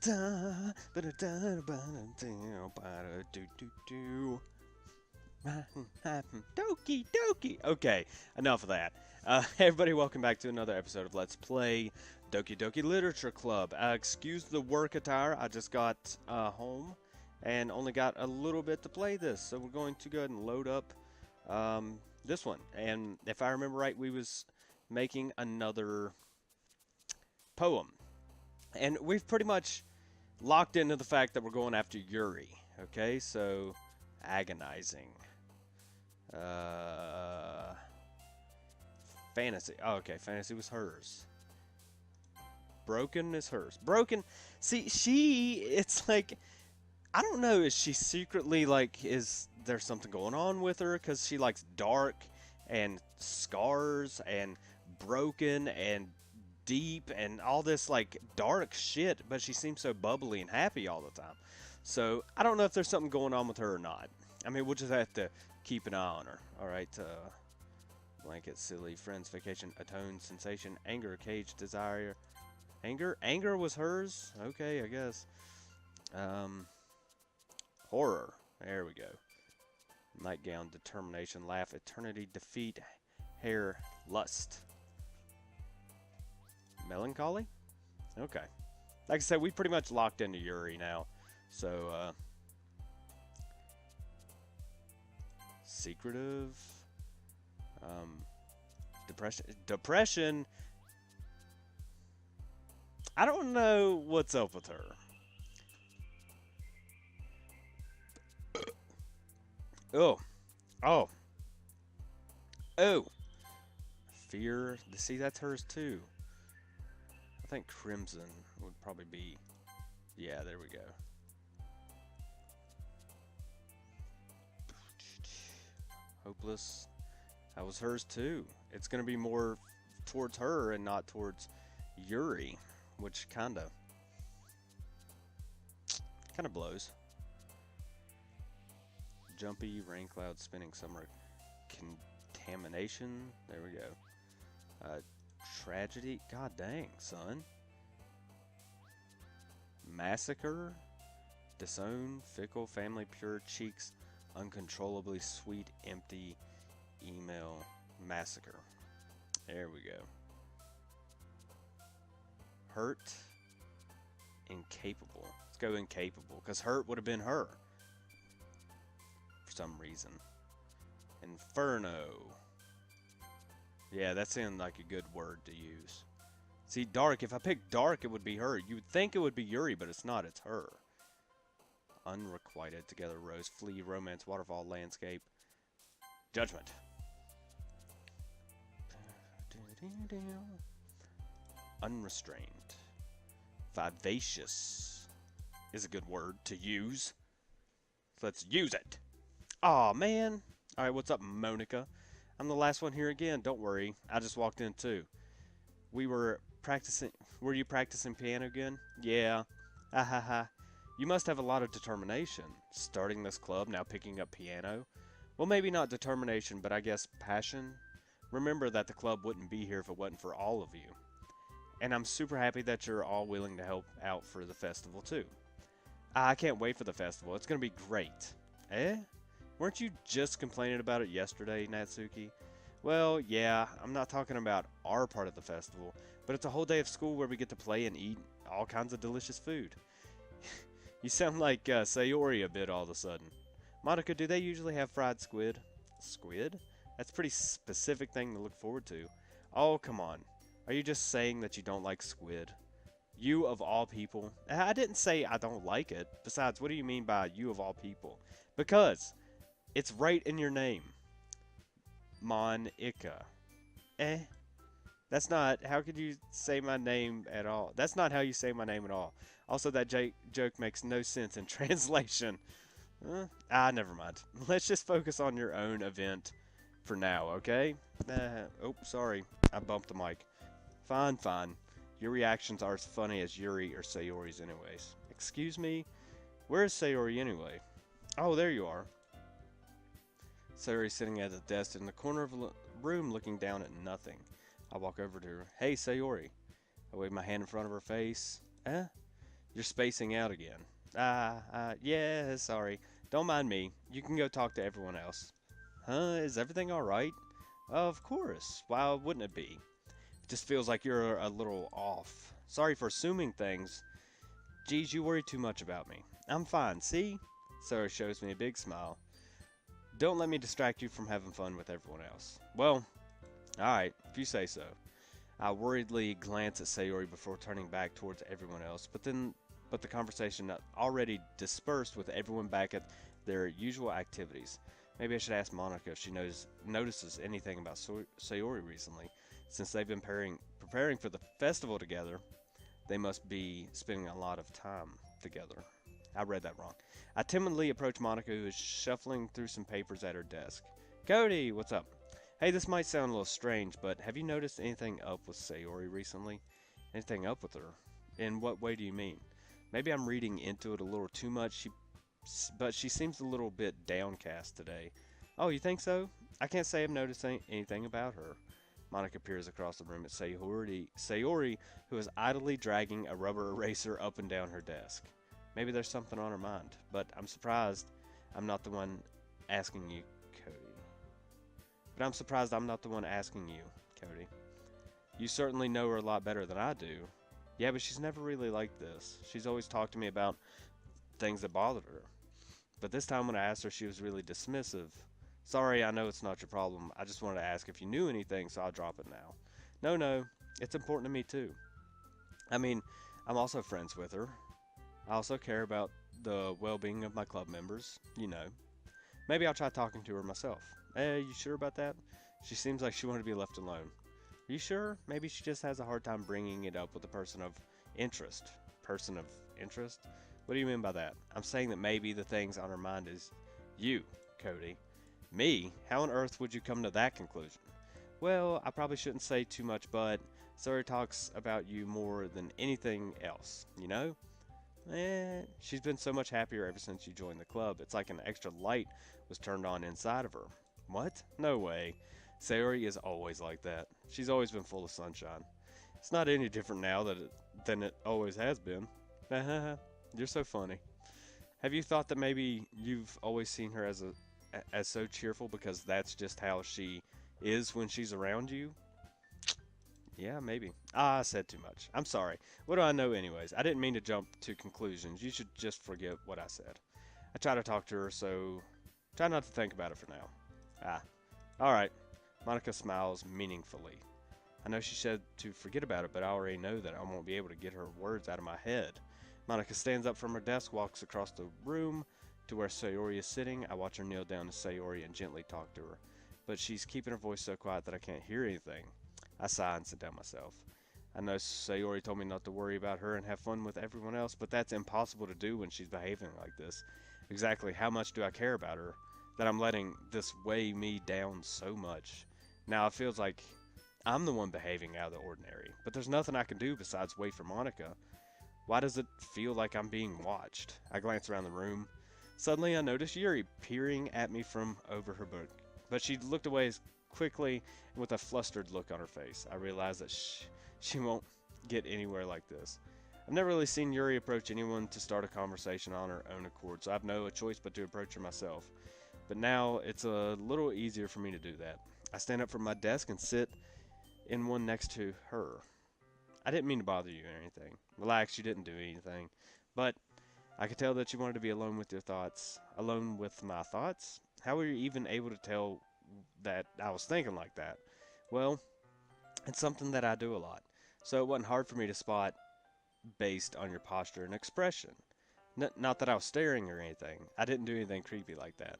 Doki Doki. Okay, enough of that. Everybody, welcome back to another episode of Let's Play Doki Doki Literature Club. Excuse the work attire. I just got home and only got a little bit to play this, so we're going to go ahead and load up this one. And if I remember right, we was making another poem, and we've pretty much locked into the fact that we're going after Yuri. Okay, so agonizing. Fantasy. Oh, okay, fantasy was hers. Broken is hers. Broken. See, it's like, I don't know, is she secretly like, is there something going on with her? Because she likes dark and scars and broken and deep and all this like dark shit, but she seems so bubbly and happy all the time. So I don't know if there's something going on with her or not. I mean, we'll just have to keep an eye on her. Alright, blanket, silly, friends, vacation, atone, sensation, anger, cage, desire. Anger was hers? Okay, I guess. Horror. There we go. Nightgown, determination, laugh, eternity, defeat, hair, lust. Melancholy? Okay. Like I said, we pretty much locked into Yuri now. So, secretive. Depression. I don't know what's up with her. Oh. Oh. Oh. Fear. See, that's hers too. I think crimson would probably be... Yeah, there we go. Hopeless. That was hers too. It's going to be more towards her and not towards Yuri, which kind of blows. Jumpy, rain cloud, spinning summer, contamination. There we go. Tragedy. God dang, son. Massacre. Disown, fickle, family, pure, cheeks, uncontrollably sweet, empty, email, massacre. There we go. Hurt, incapable. Let's go incapable, because hurt would have been her. For some reason. Inferno. Yeah, that sounded like a good word to use. See, dark. If I picked dark, it would be her. You would think it would be Yuri, but it's not. It's her. Unrequited. Together, rose, flee, romance, waterfall, landscape, judgment. Unrestrained. Vivacious is a good word to use. Let's use it. Aw, man. Alright, what's up, Monica? I'm the last one here again. Don't worry. I just walked in, too. We were practicing... Were you practicing piano again? Yeah. Ha ha ha. You must have a lot of determination. Starting this club, now picking up piano. Well, maybe not determination, but I guess passion. Remember that the club wouldn't be here if it wasn't for all of you. And I'm super happy that you're all willing to help out for the festival, too. I can't wait for the festival. It's going to be great. Eh? Weren't you just complaining about it yesterday, Natsuki? Well, yeah, I'm not talking about our part of the festival, but it's a whole day of school where we get to play and eat all kinds of delicious food. You sound like Sayori a bit all of a sudden. Monica, do they usually have fried squid? Squid? That's a pretty specific thing to look forward to. Oh, come on. Are you just saying that you don't like squid? You of all people? I didn't say I don't like it. Besides, what do you mean by you of all people? Because it's right in your name. Monica. Eh? That's not... How could you say my name at all? That's not how you say my name at all. Also, that joke makes no sense in translation. Never mind. Let's just focus on your own event for now, okay? Oh, sorry. I bumped the mic. Fine, fine. Your reactions are as funny as Yuri or Sayori's anyways. Excuse me? Where is Sayori anyway? Oh, there you are. Sayori's sitting at the desk in the corner of the room looking down at nothing. I walk over to her. Hey, Sayori. I wave my hand in front of her face. Eh? You're spacing out again. Yeah, sorry. Don't mind me. You can go talk to everyone else. Huh? Is everything alright? Of course. Why wouldn't it be? It just feels like you're a little off. Sorry for assuming things. Geez, you worry too much about me. I'm fine, see? Sarah shows me a big smile. Don't let me distract you from having fun with everyone else. Well, alright, if you say so. I worriedly glance at Sayori before turning back towards everyone else, but the conversation had already dispersed with everyone back at their usual activities. Maybe I should ask Monica if she notices anything about Sayori recently. Since they've been preparing for the festival together, they must be spending a lot of time together. I read that wrong. I timidly approach Monica, who is shuffling through some papers at her desk. Cody, what's up? Hey, this might sound a little strange, but have you noticed anything up with Sayori recently? Anything up with her? In what way do you mean? Maybe I'm reading into it a little too much, but she seems a little bit downcast today. Oh, you think so? I can't say I've noticed anything about her. Monica peers across the room at Sayori, who is idly dragging a rubber eraser up and down her desk. Maybe there's something on her mind, but I'm surprised I'm not the one asking you, Cody. But I'm surprised I'm not the one asking you, Cody. You certainly know her a lot better than I do. Yeah, but she's never really like this. She's always talked to me about things that bothered her. But this time when I asked her, she was really dismissive. Sorry, I know it's not your problem. I just wanted to ask if you knew anything, so I'll drop it now. No, it's important to me too. I mean, I'm also friends with her. I also care about the well-being of my club members, you know. Maybe I'll try talking to her myself. You sure about that? She seems like she wanted to be left alone. Are you sure? Maybe she just has a hard time bringing it up with a person of interest. Person of interest? What do you mean by that? I'm saying that maybe the things on her mind is you, Cody. Me? How on earth would you come to that conclusion? Well, I probably shouldn't say too much, but Sayori talks about you more than anything else, you know? She's been so much happier ever since you joined the club. It's like an extra light was turned on inside of her. What? No way. Sayori is always like that. She's always been full of sunshine. It's not any different now than it always has been. You're so funny. Have you thought that maybe you've always seen her as so cheerful because that's just how she is when she's around you? Yeah, maybe. I said too much. I'm sorry. What do I know anyways? I didn't mean to jump to conclusions. You should just forget what I said. I try to talk to her, so try not to think about it for now. Alright. Monica smiles meaningfully. I know she said to forget about it, but I already know that I won't be able to get her words out of my head. Monica stands up from her desk, walks across the room to where Sayori is sitting. I watch her kneel down to Sayori and gently talk to her, but she's keeping her voice so quiet that I can't hear anything. I sigh and sit down myself. I know Sayori told me not to worry about her and have fun with everyone else, but that's impossible to do when she's behaving like this. Exactly how much do I care about her that I'm letting this weigh me down so much? Now it feels like I'm the one behaving out of the ordinary, but there's nothing I can do besides wait for Monica. Why does it feel like I'm being watched? I glance around the room. Suddenly I notice Yuri peering at me from over her book, but she looked away as quickly and with a flustered look on her face. I realize that she won't get anywhere like this. I've never really seen Yuri approach anyone to start a conversation on her own accord, so I have no choice but to approach her myself. But now it's a little easier for me to do that. I stand up from my desk and sit in one next to her. I didn't mean to bother you or anything. Relax, you didn't do anything. But I could tell that you wanted to be alone with your thoughts. Alone with my thoughts? How were you even able to tell that I was thinking like that? Well, it's something that I do a lot. So it wasn't hard for me to spot based on your posture and expression. Not that I was staring or anything. I didn't do anything creepy like that.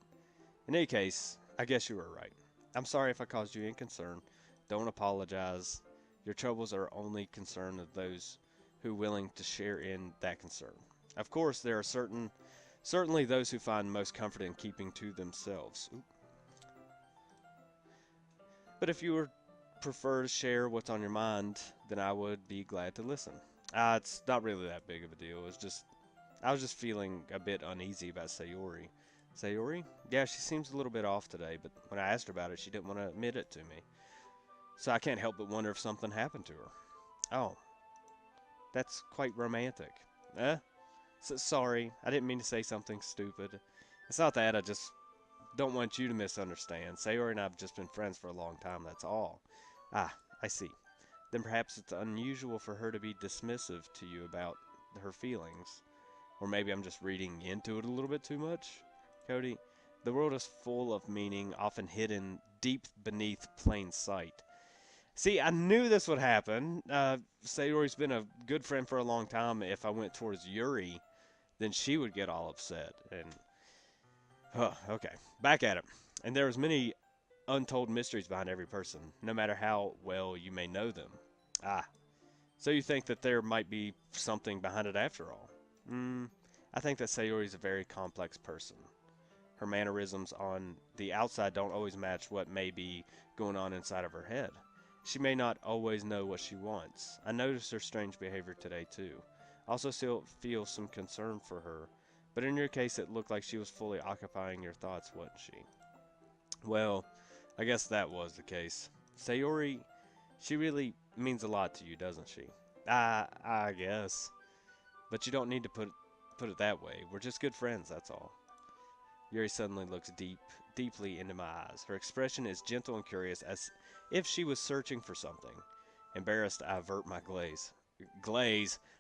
In any case, I guess you were right. I'm sorry if I caused you any concern. Don't apologize. Your troubles are only concern of those who are willing to share in that concern. Of course, there are certainly those who find most comfort in keeping to themselves. But if you would prefer to share what's on your mind, then I would be glad to listen. It's not really that big of a deal. I was just feeling a bit uneasy about Sayori. Sayori? Yeah, she seems a little bit off today, but when I asked her about it, she didn't want to admit it to me. So I can't help but wonder if something happened to her. Oh, that's quite romantic. Eh? Sorry, I didn't mean to say something stupid. It's not that, I just don't want you to misunderstand. Sayori and I have just been friends for a long time, that's all. Ah, I see. Then perhaps it's unusual for her to be dismissive to you about her feelings. Or maybe I'm just reading into it a little bit too much. Cody, the world is full of meaning, often hidden deep beneath plain sight. See, I knew this would happen. Sayori's been a good friend for a long time. If I went towards Yuri, then she would get all upset. And, okay, back at it. And there was many untold mysteries behind every person, no matter how well you may know them. Ah, so you think that there might be something behind it after all? Hmm, I think that Sayori is a very complex person. Her mannerisms on the outside don't always match what may be going on inside of her head. She may not always know what she wants. I noticed her strange behavior today, too. I also still feel some concern for her. But in your case, it looked like she was fully occupying your thoughts, wasn't she? Well, I guess that was the case. Sayori, she really means a lot to you, doesn't she? I guess. But you don't need to put it that way. We're just good friends, that's all. Yuri suddenly looks deeply into my eyes. Her expression is gentle and curious, as if she was searching for something. Embarrassed, I avert my glaze.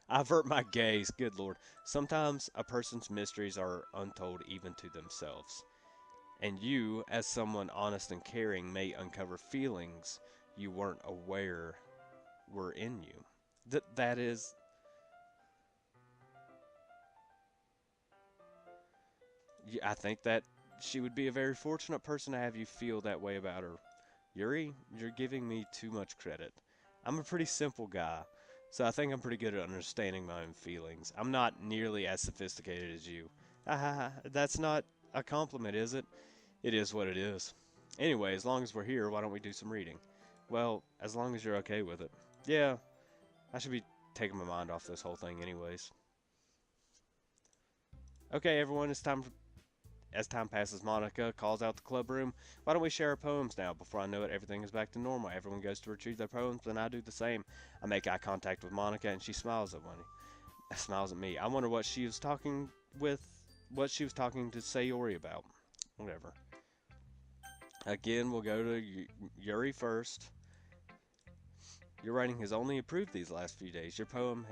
I avert my gaze. Good lord. Sometimes a person's mysteries are untold even to themselves. And you, as someone honest and caring, may uncover feelings you weren't aware were in you. That is, I think that she would be a very fortunate person to have you feel that way about her. Yuri, you're giving me too much credit. I'm a pretty simple guy, so I think I'm pretty good at understanding my own feelings. I'm not nearly as sophisticated as you. Ah, that's not a compliment, is it? It is what it is. Anyway, as long as we're here, why don't we do some reading? Well, as long as you're okay with it. Yeah, I should be taking my mind off this whole thing anyways. Okay, everyone, as time passes, Monica calls out the club room. Why don't we share our poems now? Before I know it, everything is back to normal. Everyone goes to retrieve their poems, and I do the same. I make eye contact with Monica, and she smiles at me. Smiles at me. I wonder with, what she was talking to Sayori about. Whatever. Again, we'll go to Yuri first. Your writing has only improved these last few days. Your poem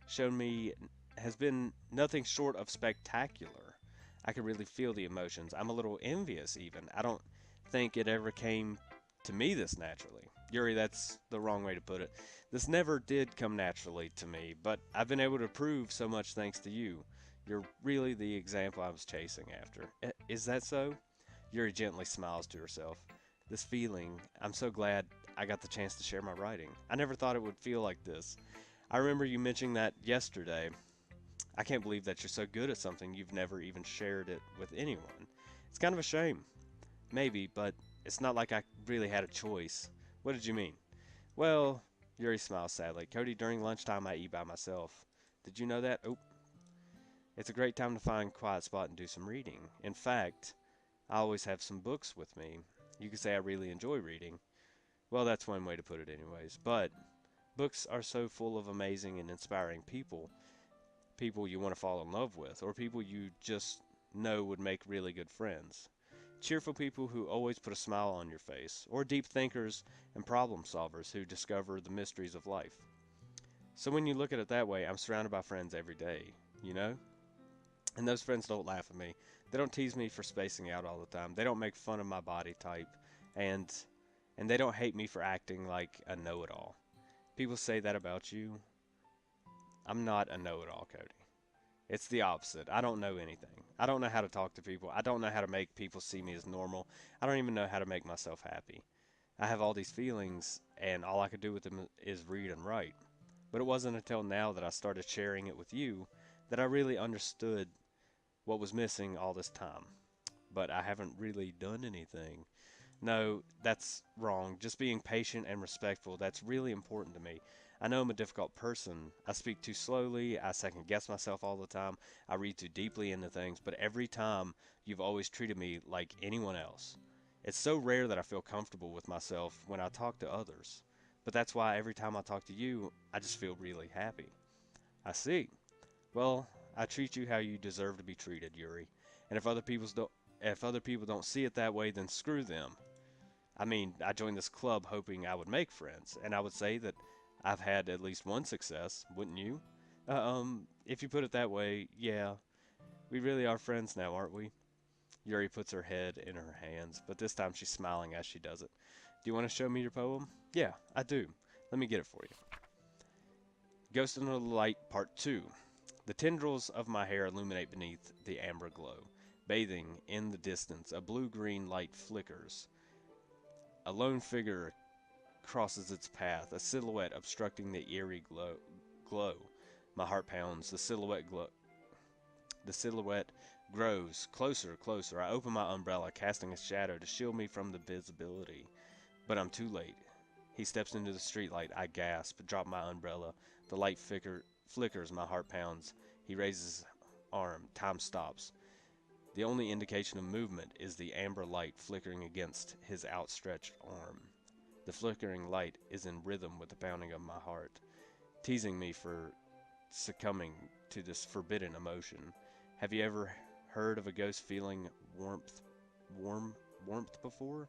shown me has been nothing short of spectacular. I can really feel the emotions. I'm a little envious even. I don't think it ever came to me this naturally. Yuri, that's the wrong way to put it. This never did come naturally to me, but I've been able to prove so much thanks to you. You're really the example I was chasing after. Is that so? Yuri gently smiles to herself. This feeling, I'm so glad I got the chance to share my writing. I never thought it would feel like this. I remember you mentioning that yesterday. I can't believe that you're so good at something you've never even shared it with anyone. It's kind of a shame. Maybe, but it's not like I really had a choice. What did you mean? Well, Yuri smiles sadly. Cody, during lunchtime I eat by myself. Did you know that? Oh, it's a great time to find a quiet spot and do some reading. In fact, I always have some books with me. You could say I really enjoy reading. Well, that's one way to put it, anyways. But books are so full of amazing and inspiring people, people you want to fall in love with, or people you just know would make really good friends. Cheerful people who always put a smile on your face, or deep thinkers and problem solvers who discover the mysteries of life. So when you look at it that way, I'm surrounded by friends every day, you know? And those friends don't laugh at me. They don't tease me for spacing out all the time. They don't make fun of my body type. And they don't hate me for acting like a know-it-all. People say that about you. I'm not a know-it-all, Cody. It's the opposite. I don't know anything. I don't know how to talk to people. I don't know how to make people see me as normal. I don't even know how to make myself happy. I have all these feelings, and all I could do with them is read and write. But it wasn't until now that I started sharing it with you that I really understood what was missing all this time. But I haven't really done anything. No, that's wrong. Just being patient and respectful, that's really important to me. I know I'm a difficult person. I speak too slowly. I second guess myself all the time. I read too deeply into things. But every time, you've always treated me like anyone else. It's so rare that I feel comfortable with myself when I talk to others. But that's why every time I talk to you, I just feel really happy. I see. Well, I treat you how you deserve to be treated, Yuri. And if other people don't see it that way, then screw them. I mean, I joined this club hoping I would make friends, and I would say that I've had at least one success, wouldn't you? If you put it that way, yeah, we really are friends now, aren't we? Yuri puts her head in her hands, but this time she's smiling as she does it. Do you want to show me your poem? Yeah, I do. Let me get it for you. Ghost in the Light Part 2. The tendrils of my hair illuminate beneath the amber glow. Bathing in the distance, a blue-green light flickers. A lone figure crosses its path, a silhouette obstructing the eerie glow. My heart pounds. The silhouette grows closer, closer. I open my umbrella, casting a shadow to shield me from the visibility. But I'm too late. He steps into the streetlight. I gasp, drop my umbrella. The light flickers, my heart pounds. He raises his arm. Time stops. The only indication of movement is the amber light flickering against his outstretched arm. The flickering light is in rhythm with the pounding of my heart, teasing me for succumbing to this forbidden emotion. Have you ever heard of a ghost feeling warmth before?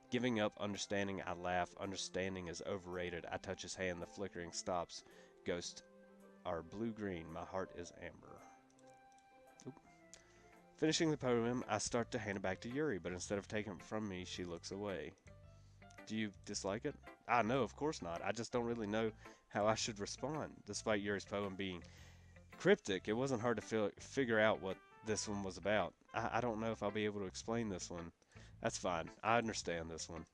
Giving up understanding, I laugh. Understanding is overrated. I touch his hand. The flickering stops. Ghosts are blue-green. My heart is amber. Oop. Finishing the poem, I start to hand it back to Yuri, but instead of taking it from me, she looks away. Do you dislike it? No, of course not. I just don't really know how I should respond. Despite Yuri's poem being cryptic, it wasn't hard to figure out what this one was about. I don't know if I'll be able to explain this one. That's fine. I understand this one.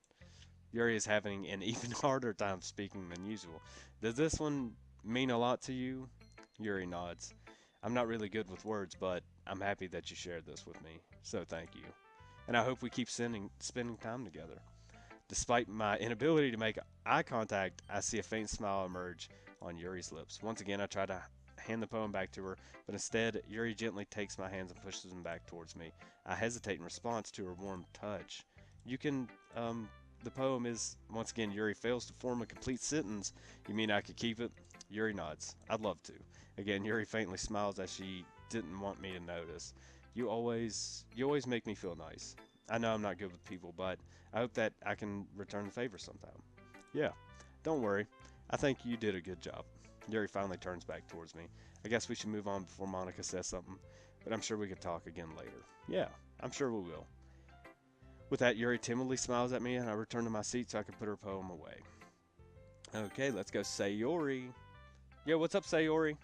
Yuri is having an even harder time speaking than usual. Does this one mean a lot to you? Yuri nods. I'm not really good with words, but I'm happy that you shared this with me. So thank you. And I hope we keep spending time together. Despite my inability to make eye contact, I see a faint smile emerge on Yuri's lips. Once again, I try to hand the poem back to her, but instead, Yuri gently takes my hands and pushes them back towards me. I hesitate in response to her warm touch. The poem is, once again, Yuri fails to form a complete sentence. You mean I could keep it? Yuri nods. I'd love to. Again, Yuri faintly smiles as she didn't want me to notice. You always make me feel nice. I know I'm not good with people, but I hope that I can return the favor sometime. Yeah, don't worry. I think you did a good job. Yuri finally turns back towards me. I guess we should move on before Monica says something, but I'm sure we could talk again later. Yeah, I'm sure we will. With that, Yuri timidly smiles at me, and I return to my seat so I can put her poem away. Okay, let's go Sayori. Yo, what's up, Sayori?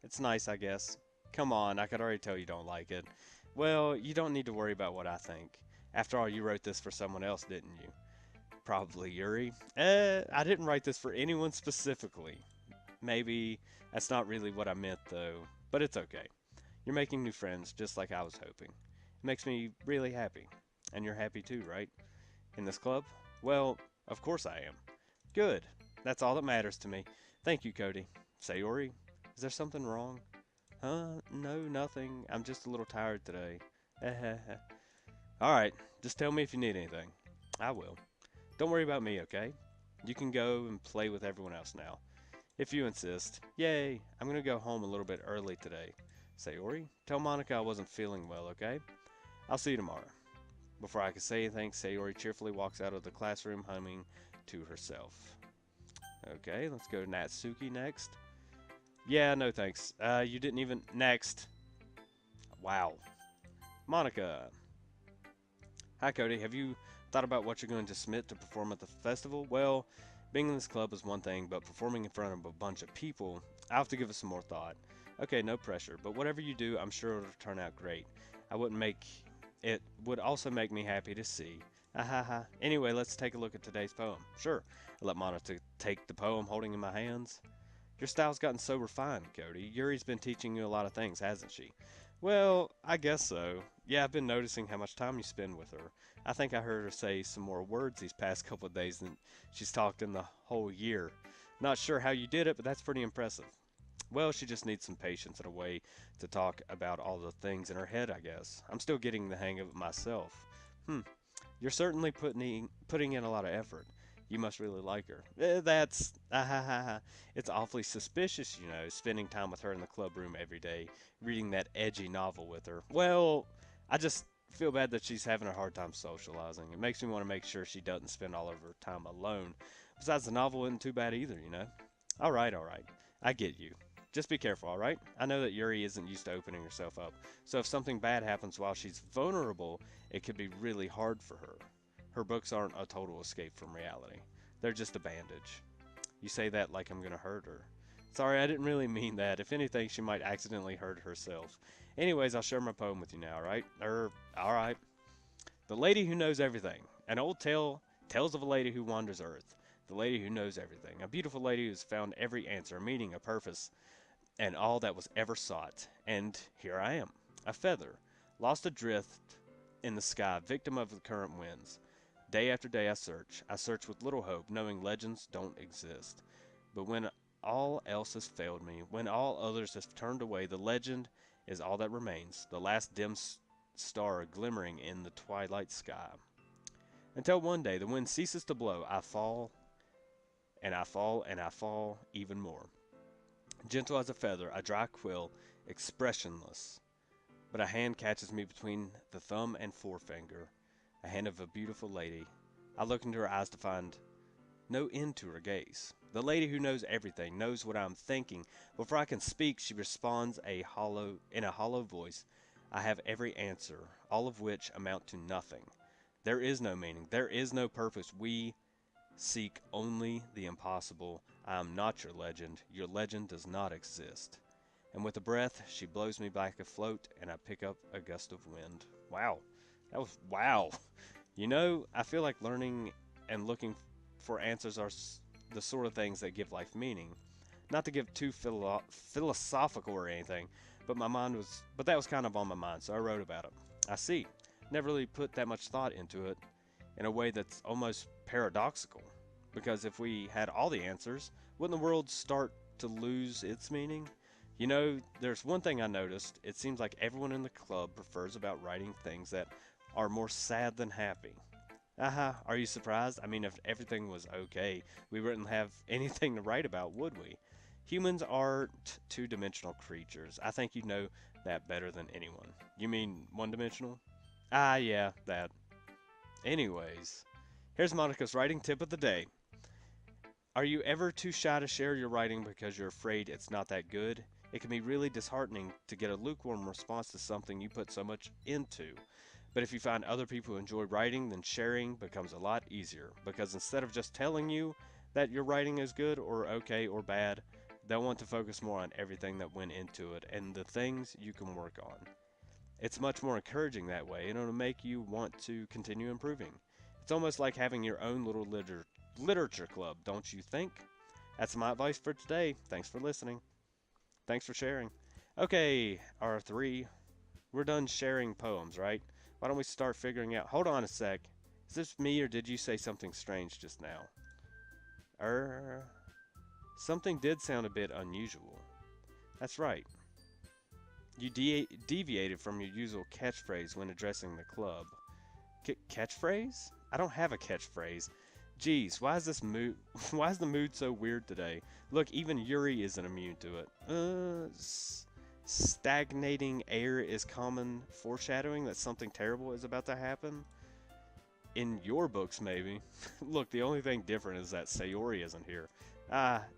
It's nice, I guess. Come on, I could already tell you don't like it. Well, you don't need to worry about what I think. After all, you wrote this for someone else, didn't you? Probably, Yuri. I didn't write this for anyone specifically. Maybe that's not really what I meant, though. But it's okay. You're making new friends, just like I was hoping. It makes me really happy. And you're happy too, right? In this club? Well, of course I am. Good. That's all that matters to me. Thank you, Cody. Sayori, is there something wrong? No, nothing. I'm just a little tired today. Alright, just tell me if you need anything. I will. Don't worry about me, okay? You can go and play with everyone else now. If you insist. Yay! I'm gonna go home a little bit early today. Sayori, tell Monica I wasn't feeling well, okay? I'll see you tomorrow. Before I could say anything, Sayori cheerfully walks out of the classroom humming to herself. Okay, let's go to Natsuki next. Yeah, no thanks. You didn't even... Next. Wow. Monica. Hi, Cody. Have you thought about what you're going to submit to perform at the festival? Well, being in this club is one thing, but performing in front of a bunch of people, I'll have to give it some more thought. Okay, no pressure, but whatever you do, I'm sure it'll turn out great. It would also make me happy to see. Ahaha. Anyway, let's take a look at today's poem. Sure. I let Monica take the poem holding in my hands. Your style's gotten so refined, Cody. Yuri's been teaching you a lot of things, hasn't she? Well, I guess so. Yeah, I've been noticing how much time you spend with her. I think I heard her say some more words these past couple of days than she's talked in the whole year. Not sure how you did it, but that's pretty impressive. Well, she just needs some patience and a way to talk about all the things in her head, I guess. I'm still getting the hang of it myself. You're certainly putting in a lot of effort. You must really like her. That's ah ha ha ha. It's awfully suspicious, spending time with her in the club room every day, reading that edgy novel with her. Well, I just feel bad that she's having a hard time socializing. It makes me want to make sure she doesn't spend all of her time alone. Besides, the novel isn't too bad either. All right, all right. I get you. Just be careful, all right? I know that Yuri isn't used to opening herself up, so if something bad happens while she's vulnerable, it could be really hard for her. Her books aren't a total escape from reality. They're just a bandage. You say that like I'm gonna hurt her. Sorry, I didn't really mean that. If anything, she might accidentally hurt herself. Anyways, I'll share my poem with you now, alright? Alright. The Lady Who Knows Everything. An old tale tells of a lady who wanders Earth. The lady who knows everything. A beautiful lady who's found every answer, a meaning, a purpose, and all that was ever sought. And here I am, a feather, lost adrift in the sky, victim of the current winds. Day after day I search with little hope, knowing legends don't exist. But when all else has failed me, when all others have turned away, the legend is all that remains, the last dim star glimmering in the twilight sky. Until one day the wind ceases to blow, I fall, and I fall, and I fall even more. Gentle as a feather, a dry quill, expressionless. But a hand catches me between the thumb and forefinger, a hand of a beautiful lady. I look into her eyes to find no end to her gaze. The lady who knows everything, knows what I'm thinking. Before I can speak, she responds in a hollow voice. I have every answer, all of which amount to nothing. There is no meaning, there is no purpose. We seek only the impossible. I am not your legend. Your legend does not exist. And with a breath, she blows me back afloat, and I pick up a gust of wind. Wow. That was wow. I feel like learning and looking for answers are the sort of things that give life meaning. Not to give too philosophical or anything, but that was kind of on my mind, so I wrote about it. I see. Never really put that much thought into it in a way that's almost paradoxical. Because if we had all the answers, wouldn't the world start to lose its meaning? There's one thing I noticed. It seems like everyone in the club prefers about writing things that are more sad than happy. Aha, are you surprised? I mean, if everything was okay, we wouldn't have anything to write about, would we? Humans aren't two-dimensional creatures. I think you know that better than anyone. You mean one-dimensional? Ah, yeah, that. Anyways, here's Monica's writing tip of the day. Are you ever too shy to share your writing because you're afraid it's not that good? It can be really disheartening to get a lukewarm response to something you put so much into. But if you find other people who enjoy writing, then sharing becomes a lot easier. Because instead of just telling you that your writing is good or okay or bad, they'll want to focus more on everything that went into it and the things you can work on. It's much more encouraging that way, and it'll make you want to continue improving. It's almost like having your own little literature club, don't you think? That's my advice for today. Thanks for listening. Thanks for sharing. Okay, R3, we're done sharing poems, right? Why don't we start figuring out... Hold on a sec. Is this me or did you say something strange just now? Something did sound a bit unusual. That's right. You deviated from your usual catchphrase when addressing the club. Catchphrase? I don't have a catchphrase. Geez, why is the mood so weird today? Look, even Yuri isn't immune to it. Stagnating air is common foreshadowing that something terrible is about to happen. In your books, maybe. Look, the only thing different is that Sayori isn't here.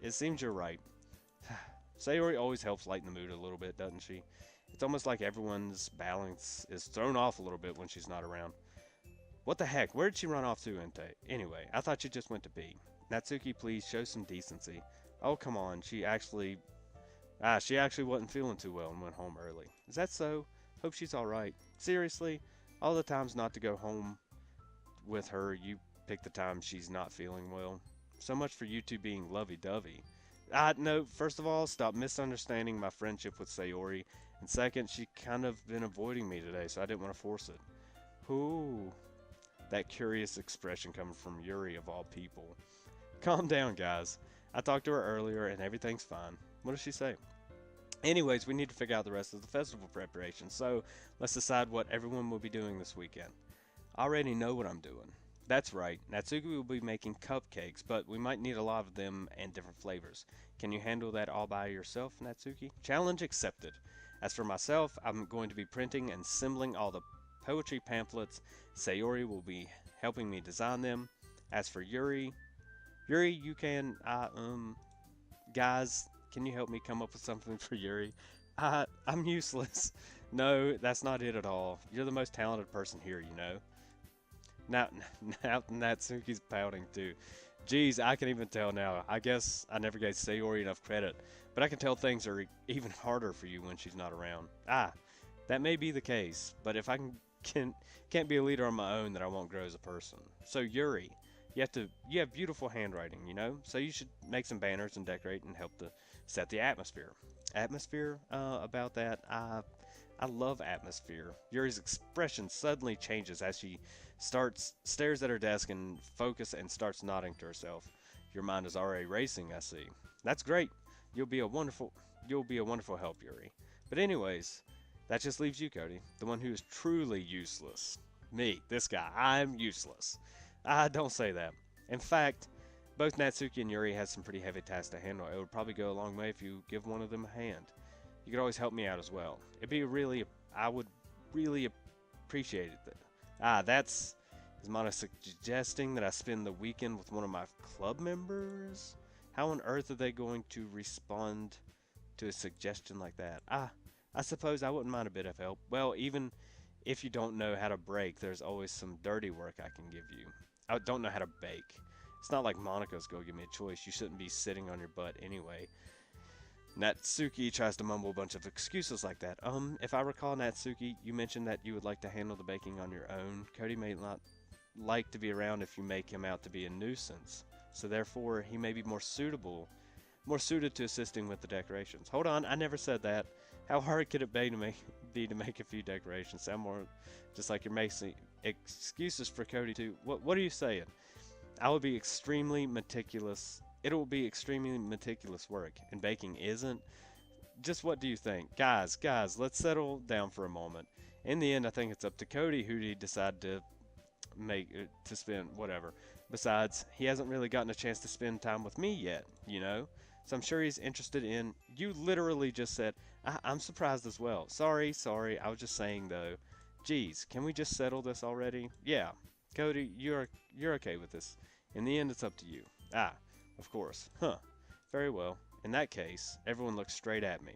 It seems you're right. Sayori always helps lighten the mood a little bit, doesn't she? It's almost like everyone's balance is thrown off a little bit when she's not around. What the heck? Where did she run off to, Inte? Anyway, I thought you just went to pee. Natsuki, please show some decency. Oh, come on. She actually wasn't feeling too well and went home early. Is that so? Hope she's alright. Seriously? All the times not to go home with her, you pick the time she's not feeling well. So much for you two being lovey-dovey. No, first of all, stop misunderstanding my friendship with Sayori. And second, she kind of been avoiding me today, so I didn't want to force it. Ooh. That curious expression coming from Yuri of all people. Calm down, guys. I talked to her earlier and everything's fine. What does she say? Anyways, we need to figure out the rest of the festival preparation, so let's decide what everyone will be doing this weekend. I already know what I'm doing. That's right. Natsuki will be making cupcakes, but we might need a lot of them and different flavors. Can you handle that all by yourself, Natsuki? Challenge accepted. As for myself, I'm going to be printing and assembling all the poetry pamphlets. Sayori will be helping me design them. As for Yuri, you can, guys, can you help me come up with something for Yuri? I'm useless. No, that's not it at all. You're the most talented person here, you know. Now, now Natsuki's pouting too. Geez, I can even tell now. I guess I never gave Sayori enough credit, but I can tell things are even harder for you when she's not around. That may be the case, but if I can't be a leader on my own, then I won't grow as a person. So Yuri, you have beautiful handwriting, you know. So you should make some banners and decorate and help to set the atmosphere. Atmosphere about that. I love atmosphere. Yuri's expression suddenly changes as she stares at her desk and focus and starts nodding to herself. Your mind is already racing, I see. That's great. You'll be a wonderful you'll be a wonderful help, Yuri. But anyways, that just leaves you, Cody, the one who is truly useless. Me, this guy, I'm useless. Don't say that. In fact, both Natsuki and Yuri have some pretty heavy tasks to handle. It would probably go a long way if you give one of them a hand. You could always help me out as well. I would really appreciate it. That's, is Mana suggesting that I spend the weekend with one of my club members? How on earth are they going to respond to a suggestion like that? I suppose I wouldn't mind a bit of help. Well, even if you don't know how to break, there's always some dirty work I can give you. I don't know how to bake. It's not like Monica's gonna give me a choice. You shouldn't be sitting on your butt anyway. Natsuki tries to mumble a bunch of excuses like that. If I recall, Natsuki, you mentioned that you would like to handle the baking on your own. Cody may not like to be around if you make him out to be a nuisance. So therefore, he may be more suited to assisting with the decorations. Hold on, I never said that. How hard could it be to make a few decorations? Sound more just like you're making excuses for Cody too. What are you saying? I will be extremely meticulous. It will be extremely meticulous work, and baking isn't. Just what do you think? Guys, let's settle down for a moment. In the end, I think it's up to Cody who he decide to to spend whatever. Besides, he hasn't really gotten a chance to spend time with me yet, you know? So I'm sure he's interested in. You literally just said, I'm surprised as well. Sorry, I was just saying though. Geez, can we just settle this already? Yeah, Cody, you're okay with this. In the end, it's up to you. Of course. Huh. Very well. In that case, everyone looks straight at me.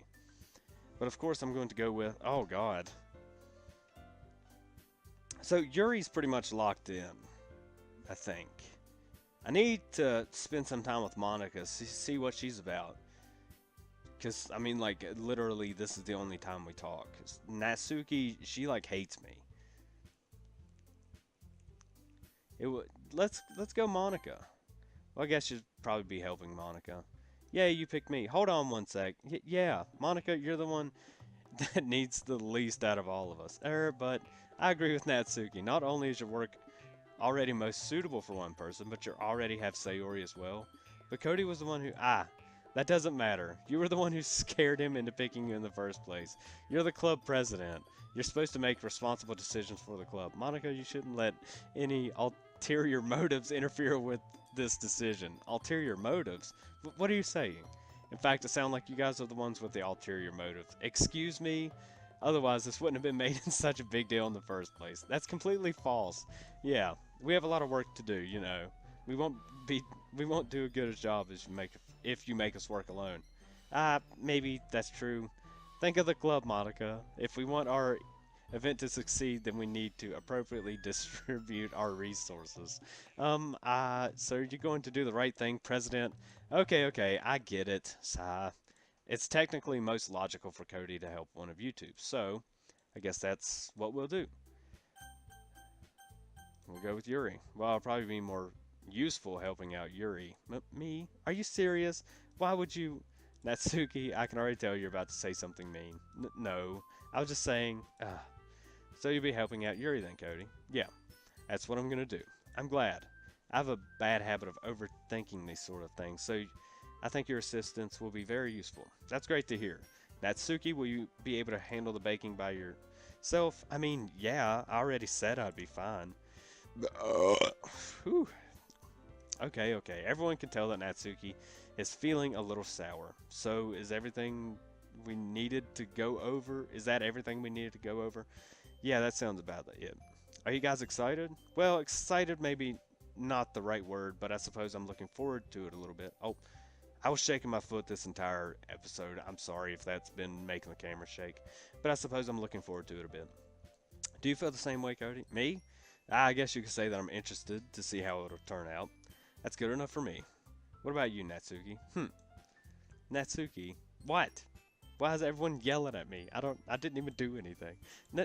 But of course, I'm going to go with. Oh God. So Yuri's pretty much locked in, I think. I need to spend some time with Monica, see what she's about. Because, I mean, like, literally, this is the only time we talk. 'Cause Natsuki, she, like, hates me. Let's go Monica. Well, I guess you'd probably be helping Monica. Yeah, you picked me. Hold on one sec. Yeah, Monica, you're the one that needs the least out of all of us. But I agree with Natsuki. Not only is your work already most suitable for one person, but you already have Sayori as well. But Cody was the one who... that doesn't matter. You were the one who scared him into picking you in the first place. You're the club president. You're supposed to make responsible decisions for the club. Monica, you shouldn't let any ulterior motives interfere with this decision. Ulterior motives? What are you saying? In fact, it sounds like you guys are the ones with the ulterior motives. Excuse me? Otherwise, this wouldn't have been made in such a big deal in the first place. That's completely false. Yeah, we have a lot of work to do, you know. We won't do a good a job if you make us work alone. Maybe that's true. Think of the club, Monica. If we want our event to succeed, then we need to appropriately distribute our resources. So you're going to do the right thing, President? Okay, I get it. It's technically most logical for Cody to help one of you two, so I guess that's what we'll do. We'll go with Yuri. Well, I'll probably be more useful helping out Yuri. Me? Are you serious? Why would you... Natsuki, I can already tell you're about to say something mean. No, I was just saying... So you'll be helping out Yuri then, Cody? Yeah, that's what I'm going to do. I'm glad. I have a bad habit of overthinking these sort of things, so I think your assistance will be very useful. That's great to hear. Natsuki, will you be able to handle the baking by yourself? I mean, yeah, I already said I'd be fine. Whew. Okay, okay. Everyone can tell that Natsuki is feeling a little sour. So, is everything we needed to go over? Is that everything we needed to go over? Yeah, that sounds about it. Are you guys excited? Well, excited maybe not the right word, but I suppose I'm looking forward to it a little bit. Oh, I was shaking my foot this entire episode. I'm sorry if that's been making the camera shake, but I suppose I'm looking forward to it a bit. Do you feel the same way, Cody? Me? I guess you could say that I'm interested to see how it'll turn out. That's good enough for me. What about you, Natsuki? Natsuki? What? Why is everyone yelling at me? I didn't even do anything.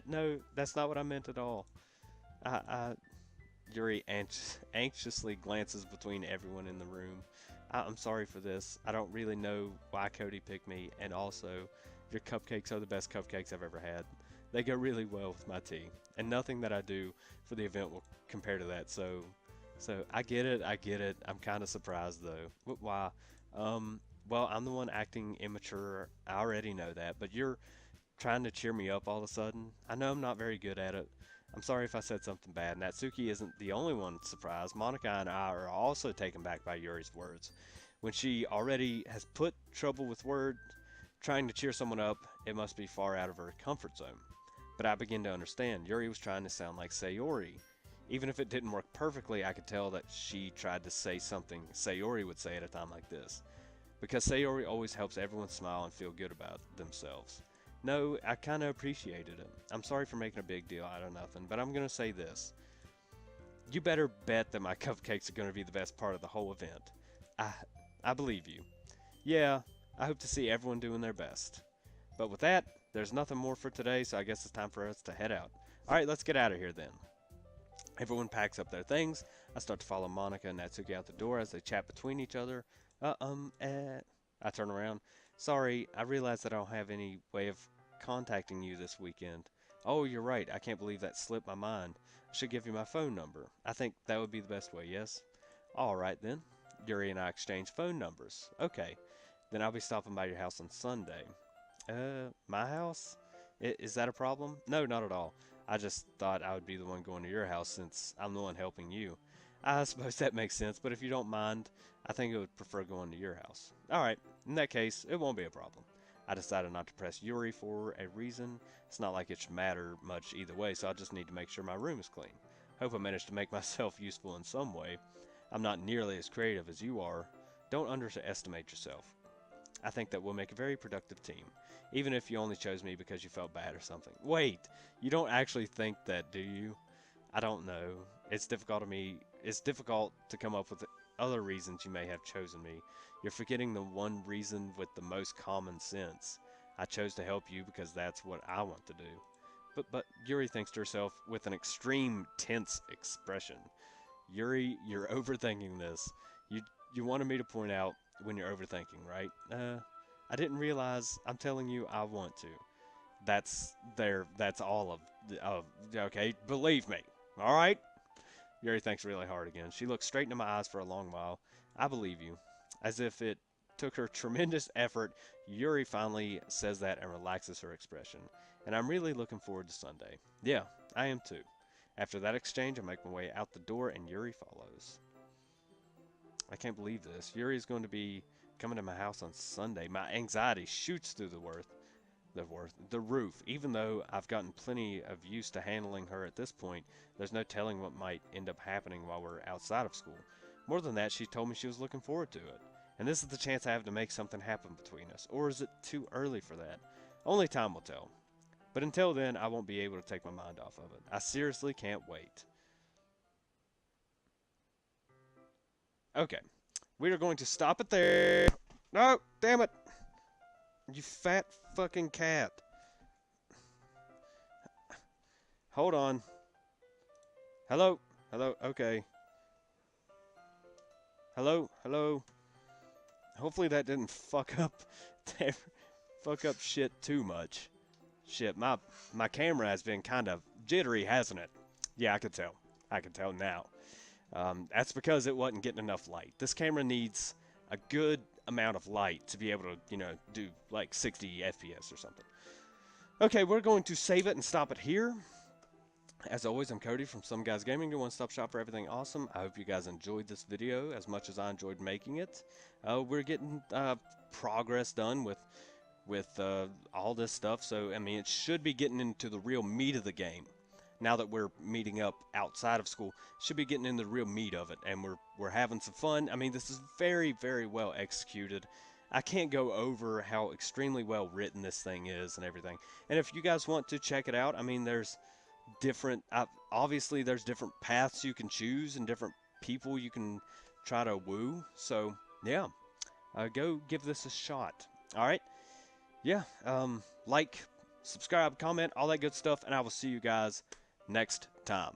No, that's not what I meant at all. I Yuri anxiously glances between everyone in the room. I'm sorry for this. I don't really know why Cody picked me, and also, your cupcakes are the best cupcakes I've ever had. They go really well with my tea, and nothing that I do for the event will compare to that. So I get it. I get it. I'm kind of surprised though. Why? Well, I'm the one acting immature. I already know that, but you're trying to cheer me up all of a sudden. I know I'm not very good at it. I'm sorry if I said something bad. Natsuki isn't the only one surprised. Monica and I are also taken back by Yuri's words. When she already has put trouble with words, trying to cheer someone up, it must be far out of her comfort zone. But I begin to understand. Yuri was trying to sound like Sayori. Even if it didn't work perfectly, I could tell that she tried to say something Sayori would say at a time like this. Because Sayori always helps everyone smile and feel good about themselves. No, I kind of appreciated it. I'm sorry for making a big deal out of nothing, but I'm going to say this. You better bet that my cupcakes are going to be the best part of the whole event. I, I believe you. Yeah, I hope to see everyone doing their best. But with that, there's nothing more for today, so I guess it's time for us to head out. Alright, let's get out of here then. Everyone packs up their things. I start to follow Monica and Natsuki out the door as they chat between each other. I turn around. Sorry, I realize that I don't have any way of contacting you this weekend. Oh, you're right. I can't believe that slipped my mind. I should give you my phone number. I think that would be the best way, yes? All right then. Yuri and I exchange phone numbers. Okay. Then I'll be stopping by your house on Sunday. My house? Is that a problem? No, not at all. I just thought I would be the one going to your house since I'm the one helping you. I suppose that makes sense, but if you don't mind, I think I would prefer going to your house. Alright, in that case, it won't be a problem. I decided not to press Yuri for a reason. It's not like it should matter much either way, so I just need to make sure my room is clean. Hope I managed to make myself useful in some way. I'm not nearly as creative as you are. Don't underestimate yourself. I think that we'll make a very productive team, even if you only chose me because you felt bad or something. Wait, you don't actually think that, do you? I don't know. It's difficult to me. It's difficult to come up with other reasons you may have chosen me. You're forgetting the one reason with the most common sense. I chose to help you because that's what I want to do. But Yuri thinks to herself with an extreme tense expression. Yuri, you're overthinking this. You you wanted me to point out when you're overthinking, right? I didn't realize. I'm telling you, I want to. That's all of. Okay, believe me. All right. Yuri thinks really hard again. She looks straight into my eyes for a long while. I believe you. As if it took her tremendous effort, Yuri finally says that and relaxes her expression. And I'm really looking forward to Sunday. Yeah, I am too. After that exchange, I make my way out the door and Yuri follows. I can't believe this. Yuri is going to be coming to my house on Sunday. My anxiety shoots through the roof. Even though I've gotten plenty of use to handling her at this point, there's no telling what might end up happening while we're outside of school. More than that, she told me she was looking forward to it. And this is the chance I have to make something happen between us. Or is it too early for that? Only time will tell. But until then, I won't be able to take my mind off of it. I seriously can't wait. Okay. We are going to stop it there. No, damn it. You fat fucking cat. Hold on. Hello? Hello? Okay. Hello? Hello? Hopefully that didn't fuck up fuck up shit too much. Shit, my camera has been kind of jittery, hasn't it? Yeah, I could tell. I can tell now. That's because it wasn't getting enough light. This camera needs a good amount of light to be able to, do like 60 FPS or something. Okay, we're going to save it and stop it here. As always, I'm Cody from Some Guys Gaming, your one-stop shop for everything awesome. I hope you guys enjoyed this video as much as I enjoyed making it. We're getting progress done with all this stuff, so I mean, it should be getting into the real meat of the game. Now that we're meeting up outside of school, should be getting in the real meat of it, and we're having some fun. I mean, this is very, very well executed. I can't go over how extremely well written this thing is and everything. And if you guys want to check it out, I mean, there's different obviously there's different paths you can choose and different people you can try to woo. So yeah, go give this a shot. All right, yeah, like, subscribe, comment, all that good stuff, and I will see you guys next time.